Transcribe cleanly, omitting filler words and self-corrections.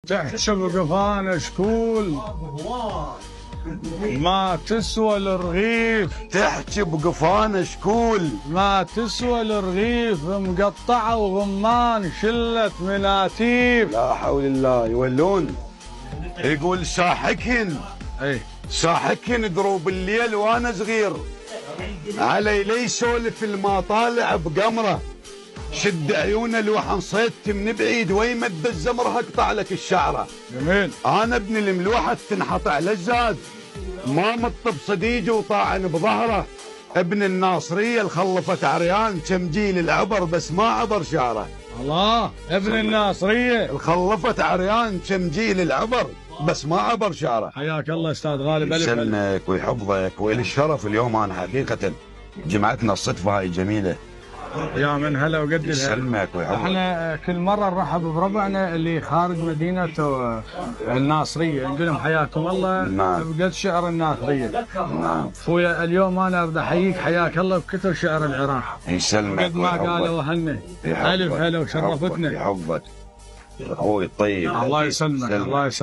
تحسب قفانا شكول ما تسوى الرغيف. تحكي بقفانا شكول ما تسوى الرغيف مقطعة وغمان شلة مناتيف. لا حول الله. يولون يقول ساحكهن ساحكهن دروب الليل وانا صغير علي لي يسولف المطالع بقمره شد عيونه الوحن صيدت من بعيد ويمد الزمر اقطع لك الشعره. جميل. انا ابن الملوحه تنحط على الزاد ما مط بصديجه وطاعن بظهره. ابن الناصريه الخلفت عريان كم جيل العبر بس ما عبر شعره. الله. ابن الناصريه الخلفت عريان كم جيل العبر بس ما عبر شعره. حياك الله استاذ غالب. يسلمك ويحفظك والي الشرف. اليوم انا حقيقه جمعتنا الصدفه هاي جميله. يا من هلا وقد الهلا. يسلمك ويحفظك. احنا كل مره نرحب بربعنا اللي خارج مدينه الناصريه نقول لهم حياكم الله. نعم. بقد شعر الناصريه. نعم. اخويا اليوم انا بدي احييك حياك الله بكثر شعر العراق. يسلمك قد ما قالوا هن. الف هلا وشرفتنا. يحفظك اخوي الطيب. الله يسلمك. الله يسلمك.